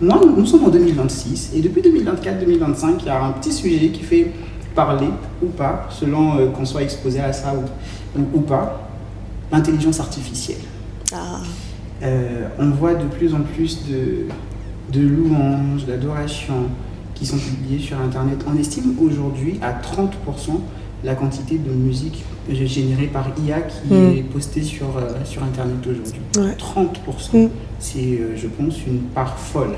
Moi, nous sommes en 2026 et depuis 2024-2025, il y a un petit sujet qui fait parler ou pas, selon qu'on soit exposé à ça ou pas, l'intelligence artificielle. Ah. On voit de plus en plus de louanges, d'adorations qui sont publiées sur Internet. On estime aujourd'hui à 30% la quantité de musique générée par IA qui est postée sur Internet aujourd'hui. Ouais. 30%. C'est, je pense, une part folle.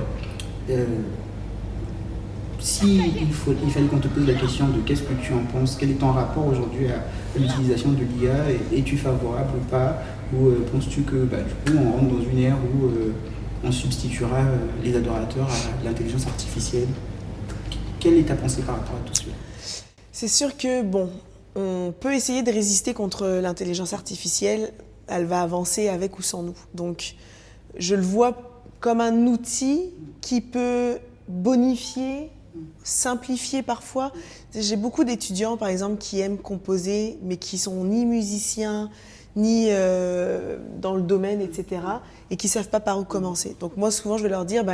Si il fallait qu'on te pose la question de qu'est-ce que tu en penses, quel est ton rapport aujourd'hui à l'utilisation de l'IA, es-tu favorable ou pas, ou penses-tu que du coup on rentre dans une ère où on substituera les adorateurs à l'intelligence artificielle? Quelle est ta pensée par rapport à tout cela? C'est sûr que, on peut essayer de résister contre l'intelligence artificielle, elle va avancer avec ou sans nous. Donc, je le vois comme un outil qui peut bonifier, simplifier parfois. J'ai beaucoup d'étudiants, par exemple, qui aiment composer, mais qui sont ni musiciens, ni dans le domaine, etc., et qui ne savent pas par où commencer. Donc moi, souvent, je vais leur dire,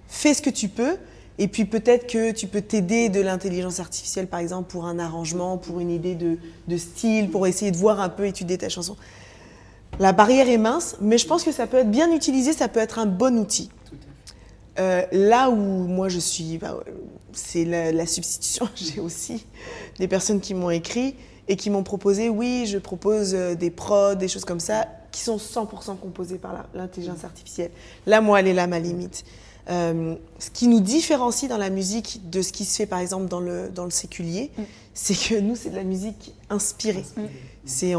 fais ce que tu peux, et puis peut-être que tu peux t'aider de l'intelligence artificielle, par exemple, pour un arrangement, pour une idée de style, pour essayer de voir un peu, étudier ta chanson. La barrière est mince, mais je pense que ça peut être bien utilisé, ça peut être un bon outil. Là où moi je suis, c'est la substitution. J'ai aussi des personnes qui m'ont écrit et qui m'ont proposé, oui, je propose des prods, des choses comme ça, qui sont 100% composées par l'intelligence artificielle. Là, moi, elle est là ma limite. Ce qui nous différencie dans la musique de ce qui se fait par exemple dans le séculier, c'est que nous, c'est de la musique inspirée. C'est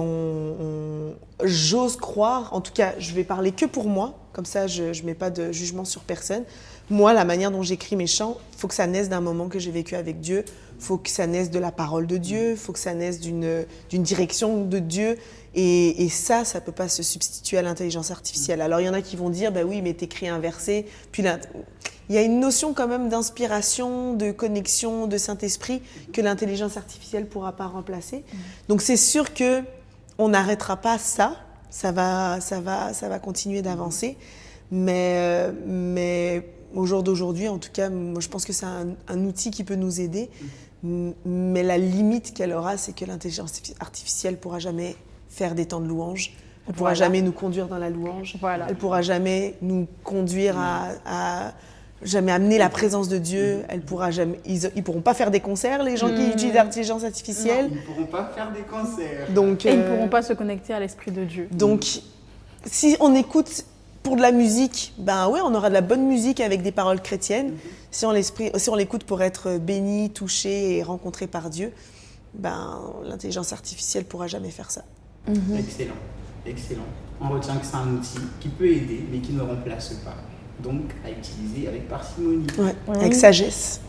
j'ose croire, en tout cas, je vais parler que pour moi, comme ça je ne mets pas de jugement sur personne. Moi, la manière dont j'écris mes chants, il faut que ça naisse d'un moment que j'ai vécu avec Dieu, il faut que ça naisse de la parole de Dieu, il faut que ça naisse d'une direction de Dieu. Et ça ne peut pas se substituer à l'intelligence artificielle. Alors, il y en a qui vont dire, oui, mais t'écris un verset. Puis là, il y a une notion quand même d'inspiration, de connexion, de Saint-Esprit que l'intelligence artificielle ne pourra pas remplacer. Donc, c'est sûr qu'on n'arrêtera pas ça. Ça va continuer d'avancer. Mais au jour d'aujourd'hui, en tout cas, moi, je pense que c'est un outil qui peut nous aider. Mais la limite qu'elle aura, c'est que l'intelligence artificielle ne pourra jamais faire des temps de louange. Elle ne pourra jamais nous conduire dans la louange. Voilà. Elle ne pourra jamais nous conduire à jamais amener la présence de Dieu. Elle pourra jamais, ils ne pourront pas faire des concerts, les gens qui utilisent l'intelligence artificielle. Non, ils ne pourront pas faire des concerts. Donc, et ils ne pourront pas se connecter à l'Esprit de Dieu. Donc, si on écoute pour de la musique, oui, on aura de la bonne musique avec des paroles chrétiennes. Si on l'écoute pour être béni, touché et rencontré par Dieu, l'intelligence artificielle ne pourra jamais faire ça. Excellent. On retient que c'est un outil qui peut aider, mais qui ne remplace pas. Donc, à utiliser avec parcimonie. Avec sagesse.